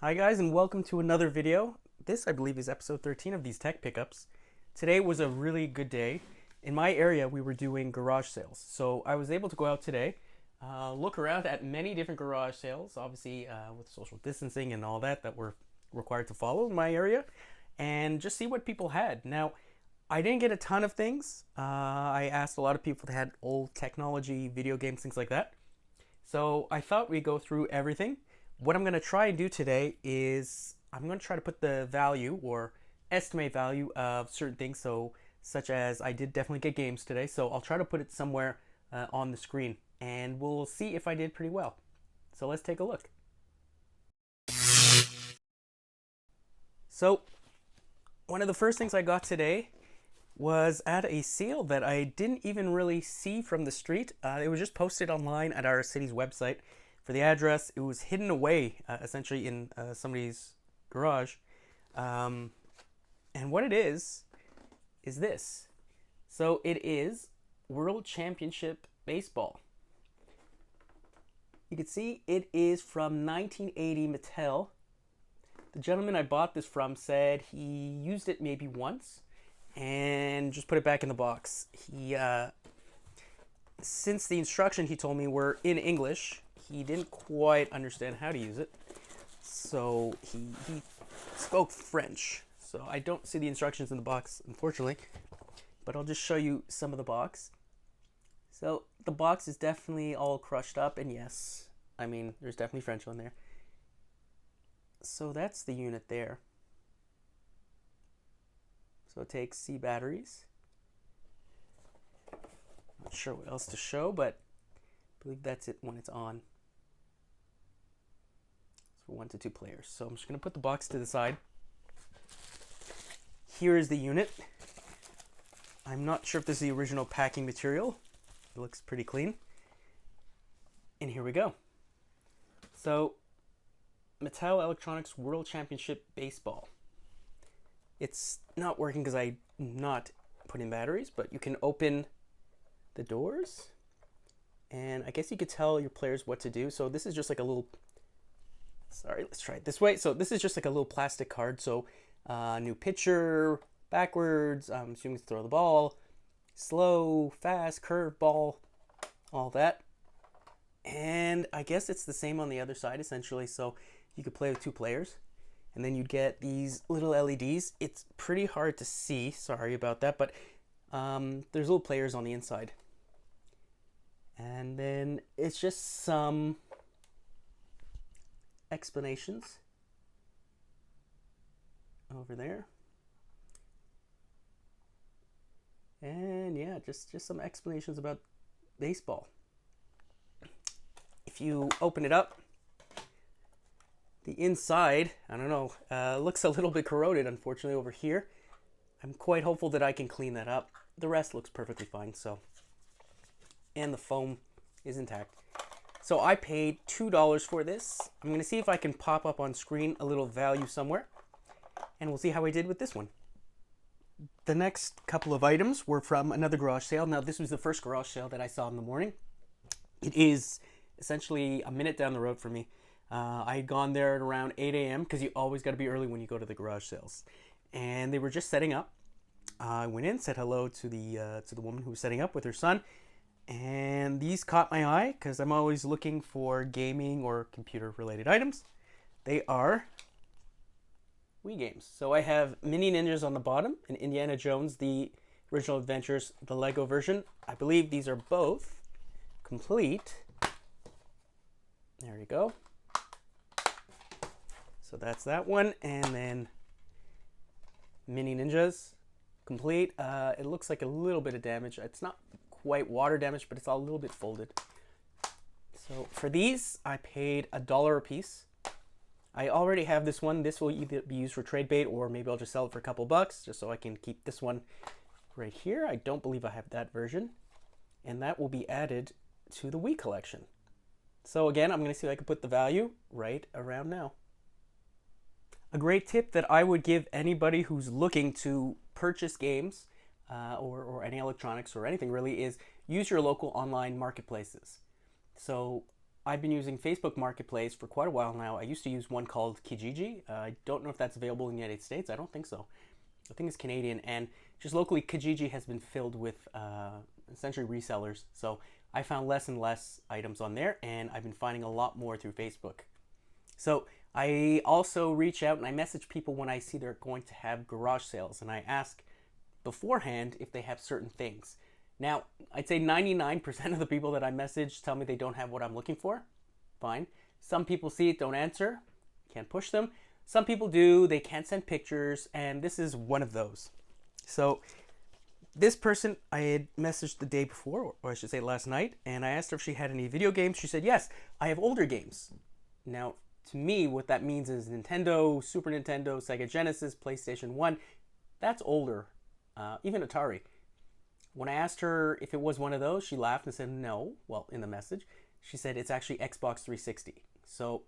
Hi guys, and welcome to another video. This, I believe, is episode 13 of these tech pickups. Today was a really good day. In my area, we were doing garage sales. So I was able to go out today, look around at many different garage sales, obviously with social distancing and all that we're required to follow in my area, and just see what people had. Now, I didn't get a ton of things. I asked a lot of people that had old technology, video games, things like that. So I thought we'd go through everything. What I'm going to try and do today is I'm going to try to put the value or estimate value of certain things. So such as I did definitely get games today. So I'll try to put it somewhere on the screen and we'll see if I did pretty well. So let's take a look. So one of the first things I got today was at a sale that I didn't even really see from the street. It was just posted online at our city's website. For the address, it was hidden away essentially in somebody's garage. And what it is this. So it is World Championship Baseball. You can see it is from 1980 Mattel. The gentleman I bought this from said he used it maybe once and just put it back in the box. Since the instruction he told me were in English, he didn't quite understand how to use it. So he spoke French. So I don't see the instructions in the box, unfortunately. But I'll just show you some of the box. So the box is definitely all crushed up. And yes, I mean, there's definitely French on there. So that's the unit there. So it takes C batteries. Not sure what else to show, but I believe that's it when it's on. It's for 1 to 2 players. So I'm just going to put the box to the side. Here is the unit. I'm not sure if this is the original packing material. It looks pretty clean. And here we go. So, Mattel Electronics World Championship Baseball. It's not working because I'm not putting batteries, but you can open the doors. And I guess you could tell your players what to do. So this is just like a little, sorry, let's try it this way. So this is just like a little plastic card. So new pitcher, backwards, I'm assuming to throw the ball, slow, fast, curve ball, all that. And I guess it's the same on the other side essentially. So you could play with 2 players. And then you'd get these little LEDs. It's pretty hard to see, sorry about that, but there's little players on the inside. And then it's just some explanations over there. And yeah, just some explanations about baseball. If you open it up, the inside, I don't know, looks a little bit corroded, unfortunately, over here. I'm quite hopeful that I can clean that up. The rest looks perfectly fine, so. And the foam is intact. So I paid $2 for this. I'm going to see if I can pop up on screen a little value somewhere. And we'll see how I did with this one. The next couple of items were from another garage sale. Now, this was the first garage sale that I saw in the morning. It is essentially a minute down the road for me. I had gone there at around 8 a.m. because you always got to be early when you go to the garage sales. And they were just setting up. I went in, said hello to the woman who was setting up with her son. And these caught my eye because I'm always looking for gaming or computer related items. They are Wii Games. So I have Mini Ninjas on the bottom and Indiana Jones, the original adventures, the Lego version. I believe these are both complete. There you go. So that's that one. And then Mini Ninjas complete. It looks like a little bit of damage. It's not quite water damage, but it's a little bit folded. So for these, I paid $1 a piece. I already have this one. This will either be used for trade bait or maybe I'll just sell it for a couple bucks just so I can keep this one right here. I don't believe I have that version. And that will be added to the Wii collection. So again, I'm going to see if I can put the value right around now. A great tip that I would give anybody who's looking to purchase games or any electronics or anything really is use your local online marketplaces. So I've been using Facebook Marketplace for quite a while now. I used to use one called Kijiji. I don't know if that's available in the United States. I don't think so. I think it's Canadian. And just locally, Kijiji has been filled with essentially resellers. So I found less and less items on there, and I've been finding a lot more through Facebook. So I also reach out and I message people when I see they're going to have garage sales, and I ask beforehand if they have certain things. Now, I'd say 99% of the people that I message tell me they don't have what I'm looking for. Fine. Some people see it, don't answer. Can't push them. Some people do. They can't send pictures, and this is one of those. So this person I had messaged the day before, or I should say last night, and I asked her if she had any video games. She said, yes, I have older games. Now, to me, what that means is Nintendo, Super Nintendo, Sega Genesis, PlayStation 1. That's older. Even Atari. When I asked her if it was one of those, she laughed and said no. Well, in the message, she said it's actually Xbox 360. So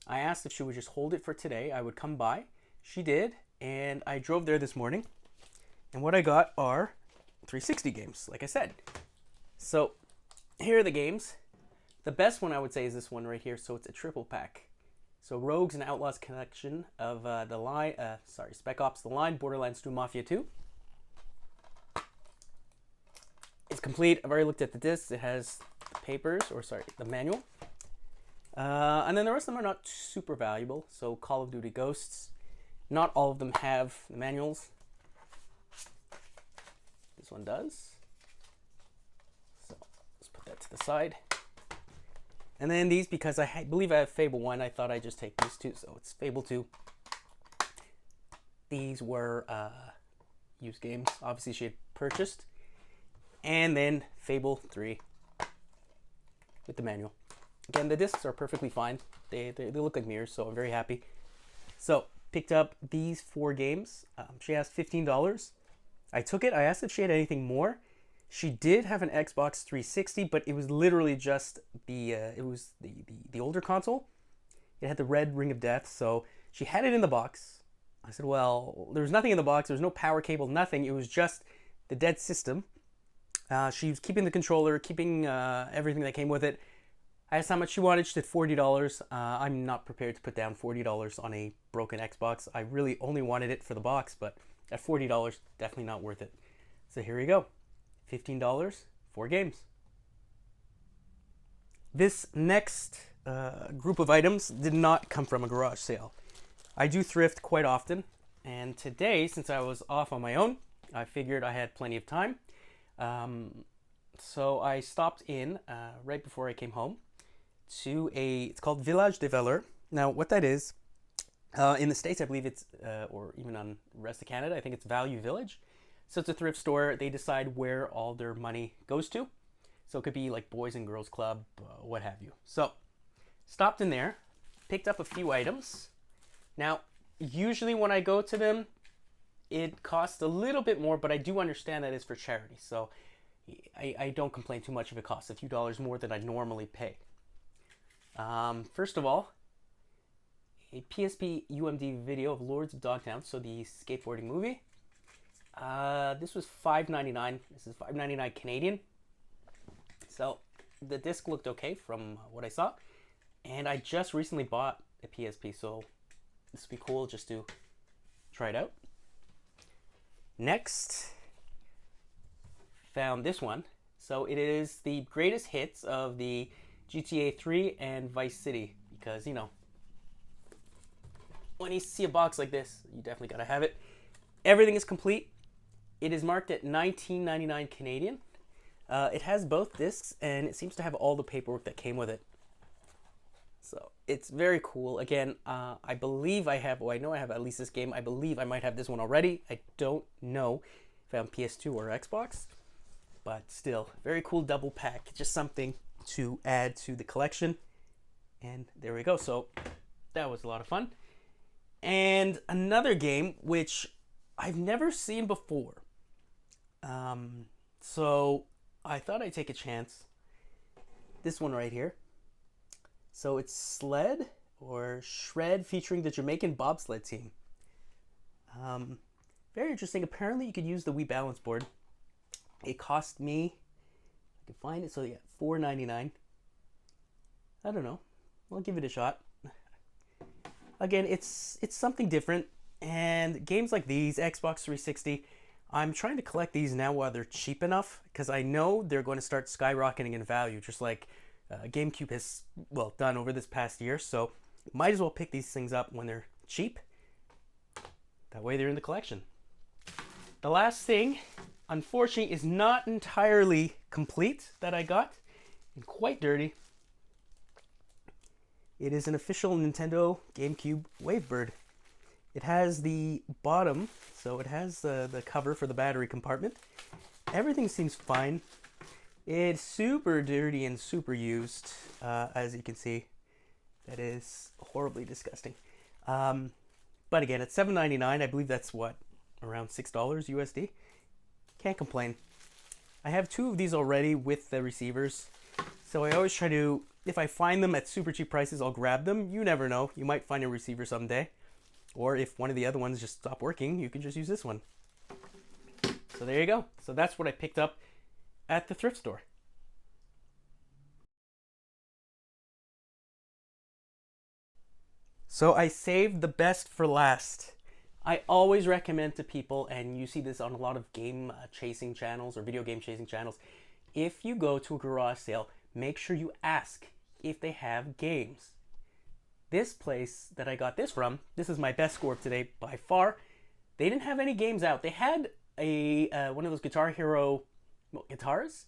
I asked if she would just hold it for today. I would come by. She did, and I drove there this morning. And what I got are 360 games, like I said. So here are the games. The best one I would say is this one right here. So it's a triple pack. So Rogues and Outlaws collection of Spec Ops: The Line, Borderlands 2, Mafia 2. It's complete. I've already looked at the discs. It has the manual. And then the rest of them are not super valuable. So Call of Duty Ghosts. Not all of them have the manuals. This one does. So let's put that to the side. And then these, because I believe I have Fable 1, I thought I'd just take these two. So it's Fable 2. These were used games. Obviously, she had purchased. And then Fable 3 with the manual. Again, the discs are perfectly fine. They look like mirrors, so I'm very happy. So, picked up these 4 games. She asked $15. I took it. I asked if she had anything more. She did have an Xbox 360, but it was literally just the older console. It had the red ring of death, so she had it in the box. I said, well, there was nothing in the box. There was no power cable, nothing. It was just the dead system. She was keeping the controller, keeping everything that came with it. I asked how much she wanted. She said $40. I'm not prepared to put down $40 on a broken Xbox. I really only wanted it for the box, but at $40, definitely not worth it. So here we go. $15, 4 games. This next group of items did not come from a garage sale. I do thrift quite often, and today, since I was off on my own, I figured I had plenty of time. So I stopped in right before I came home to it's called Village de Valeur. Now, what that is, in the States, I believe it's, or even on the rest of Canada, I think it's Value Village. So it's a thrift store. They decide where all their money goes to. So it could be like Boys and Girls Club, what have you. So stopped in there, picked up a few items. Now, usually when I go to them, it costs a little bit more, but I do understand that it's for charity. So I don't complain too much if it costs a few dollars more than I normally pay. First of all, a PSP UMD video of Lords of Dogtown, so the skateboarding movie. This was $5.99. This is $5.99 Canadian. So the disc looked okay from what I saw. And I just recently bought a PSP, so this would be cool just to try it out. Next, found this one. So it is the greatest hits of the GTA 3 and Vice City. Because, you know, when you see a box like this, you definitely gotta have it. Everything is complete. It is marked at $19.99 Canadian. It has both discs, and it seems to have all the paperwork that came with it. So it's very cool. Again, I believe I have, I know I have at least this game. I believe I might have this one already. I don't know if I'm PS2 or Xbox, but still, very cool double pack. Just something to add to the collection. And there we go. So that was a lot of fun. And another game which I've never seen before. So I thought I'd take a chance. This one right here. So it's Sled or Shred featuring the Jamaican bobsled team. Very interesting. Apparently you could use the Wii balance board. It cost me, I can find it, so yeah, $4.99. I don't know. I'll give it a shot. Again, it's something different, and games like these, Xbox 360, I'm trying to collect these now while they're cheap enough, because I know they're going to start skyrocketing in value, just like GameCube has, well, done over this past year. So might as well pick these things up when they're cheap. That way they're in the collection. The last thing, unfortunately, is not entirely complete that I got, and quite dirty. It is an official Nintendo GameCube Wavebird. It has the bottom, so it has the cover for the battery compartment. Everything seems fine. It's super dirty and super used, as you can see. That is horribly disgusting. But again, it's $7.99. I believe that's what, around $6 USD. Can't complain. I have 2 of these already with the receivers, so I always try to, if I find them at super cheap prices, I'll grab them. You never know. You might find a receiver someday. Or if one of the other ones just stop working, you can just use this one. So there you go. So that's what I picked up at the thrift store. So I saved the best for last. I always recommend to people, and you see this on a lot of game chasing channels or video game chasing channels, if you go to a garage sale, make sure you ask if they have games. This place that I got this from, this is my best score of today by far. They didn't have any games out. They had a one of those Guitar Hero guitars.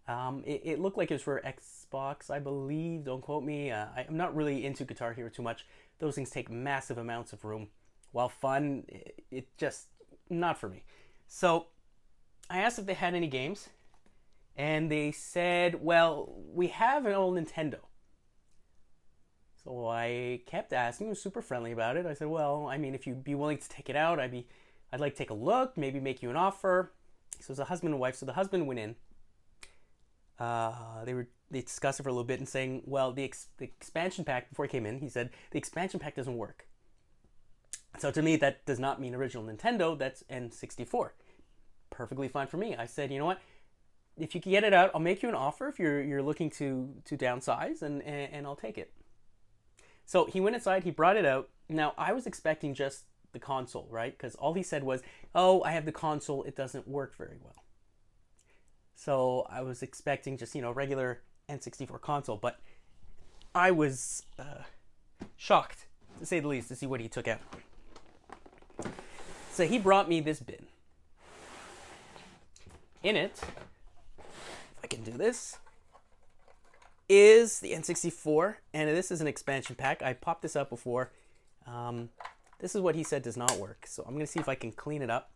It looked like it was for Xbox, I believe. Don't quote me. I'm not really into Guitar Hero too much. Those things take massive amounts of room. While fun, it just not for me. So I asked if they had any games, and they said, well, we have an old Nintendo. So I kept asking, was super friendly about it. I said, well, I mean, if you'd be willing to take it out, I'd like to take a look, maybe make you an offer. So it was a husband and wife. So the husband went in. They discussed it for a little bit and saying, well, the expansion pack, before he came in, he said, the expansion pack doesn't work. So to me, that does not mean original Nintendo, that's N64. Perfectly fine for me. I said, you know what? If you can get it out, I'll make you an offer if you're looking to downsize, and I'll take it. So he went inside, he brought it out. Now, I was expecting just the console, right? Because all he said was, oh, I have the console, it doesn't work very well. So I was expecting just, regular N64 console, but I was shocked, to say the least, to see what he took out. So he brought me this bin. In it, if I can do this, is the N64, and this is an expansion pack. I popped this up before. This is what he said does not work, so I'm going to see if I can clean it up.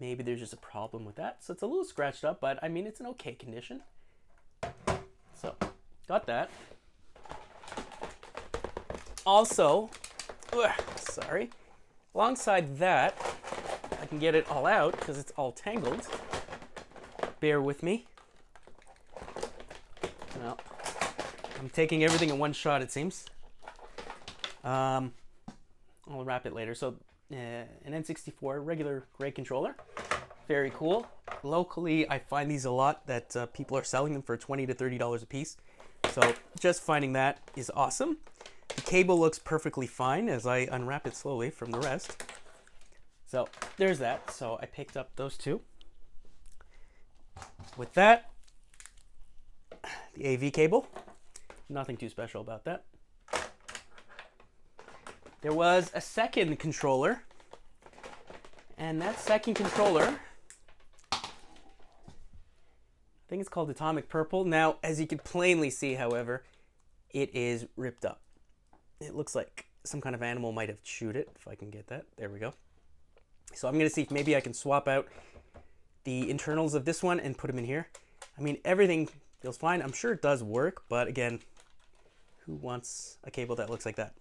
Maybe there's just a problem with that. So it's a little scratched up, but I mean, it's in okay condition. So, got that. Also, sorry, alongside that, I can get it all out because it's all tangled. Bear with me. Well, I'm taking everything in one shot, it seems. I'll wrap it later. So, an N64 regular gray controller. Very cool. Locally, I find these a lot that people are selling them for $20 to $30 a piece. So, just finding that is awesome. The cable looks perfectly fine as I unwrap it slowly from the rest. So, there's that. So, I picked up those two. With that, the AV cable. Nothing too special about that. There was a second controller, and that second controller, I think it's called Atomic Purple. Now, as you can plainly see, however, it is ripped up. It looks like some kind of animal might have chewed it, if I can get that. There we go. So I'm going to see if maybe I can swap out the internals of this one and put them in here. I mean, everything feels fine. I'm sure it does work, but again, who wants a cable that looks like that?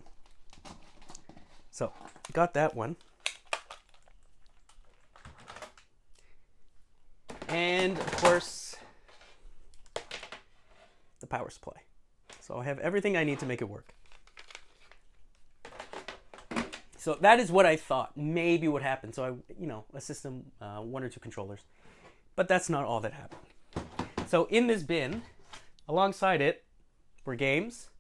So, got that one. And, of course, the power supply. So I have everything I need to make it work. So that is what I thought maybe would happen. So a system, 1 or 2 controllers. But that's not all that happened. So in this bin, alongside it, were games,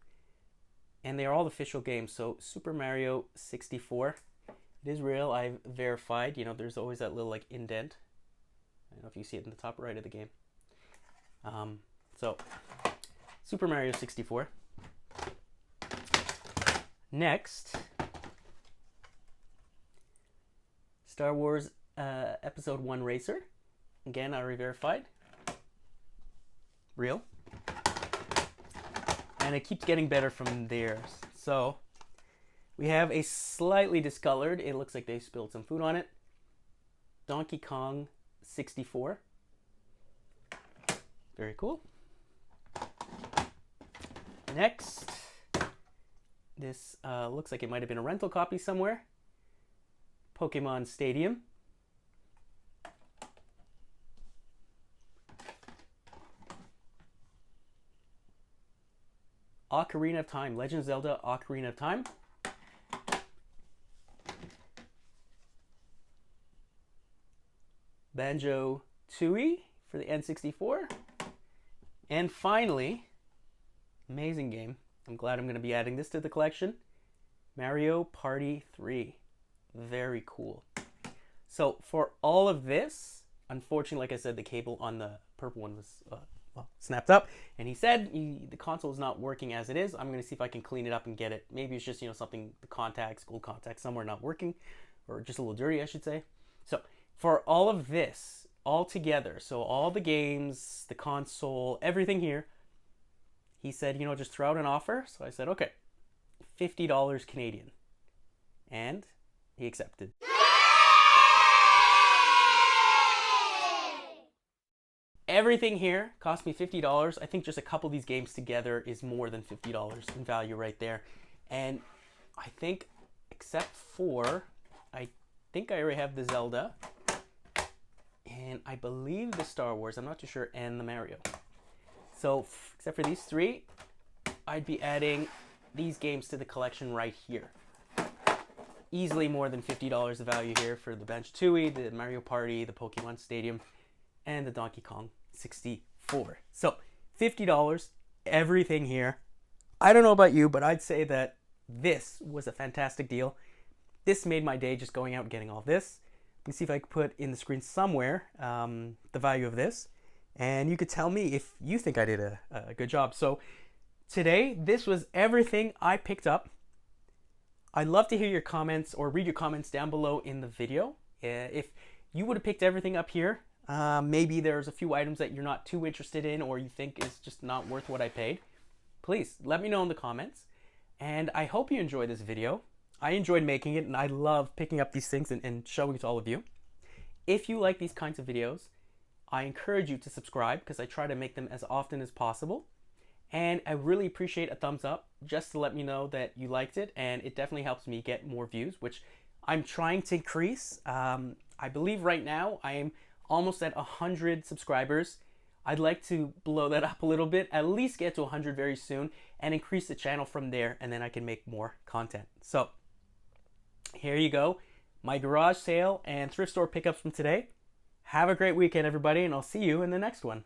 and they are all official games. So Super Mario 64, it is real. I've verified. You know, there's always that little like indent. I don't know if you see it in the top right of the game. So Super Mario 64. Next, Star Wars Episode 1 Racer. Again, I re-verified. Real. And it keeps getting better from there. So we have a slightly discolored, it looks like they spilled some food on it, Donkey Kong 64. Very cool. Next, this looks like it might have been a rental copy somewhere. Pokemon Stadium. Ocarina of Time, Legend of Zelda Ocarina of Time. Banjo-Tooie for the N64. And finally, amazing game. I'm glad I'm going to be adding this to the collection. Mario Party 3. Very cool. So for all of this, unfortunately, like I said, the cable on the purple one was snapped up, and he said the console is not working as it is. I'm going to see if I can clean it up and get it. Maybe it's just, you know, something, the contacts, gold contacts somewhere not working, or just a little dirty, I should say. So for all of this, all together, so all the games, the console, everything here, he said, you know, just throw out an offer. So I said, okay, $50 Canadian. And he accepted. Everything here cost me $50. I think just a couple of these games together is more than $50 in value right there. And I think, except for, I think I already have the Zelda. And I believe the Star Wars, I'm not too sure, and the Mario. So, except for these three, I'd be adding these games to the collection right here. Easily more than $50 of value here for the Banjo-Tooie, the Mario Party, the Pokemon Stadium, and the Donkey Kong 64. So, $50, everything here. I don't know about you, but I'd say that this was a fantastic deal. This made my day just going out and getting all this. Let me see if I can put in the screen somewhere the value of this. And you could tell me if you think I did a good job. So today, this was everything I picked up. I'd love to hear your comments or read your comments down below in the video. If you would have picked everything up here, maybe there's a few items that you're not too interested in or you think is just not worth what I paid, please let me know in the comments. And I hope you enjoyed this video. I enjoyed making it, and I love picking up these things and showing it to all of you. If you like these kinds of videos, I encourage you to subscribe because I try to make them as often as possible. And I really appreciate a thumbs up just to let me know that you liked it, and it definitely helps me get more views, which I'm trying to increase. I believe right now I am almost at 100 subscribers. I'd like to blow that up a little bit, at least get to 100 very soon, and increase the channel from there, and then I can make more content. So here you go, my garage sale and thrift store pickups from today. Have a great weekend, everybody, and I'll see you in the next one.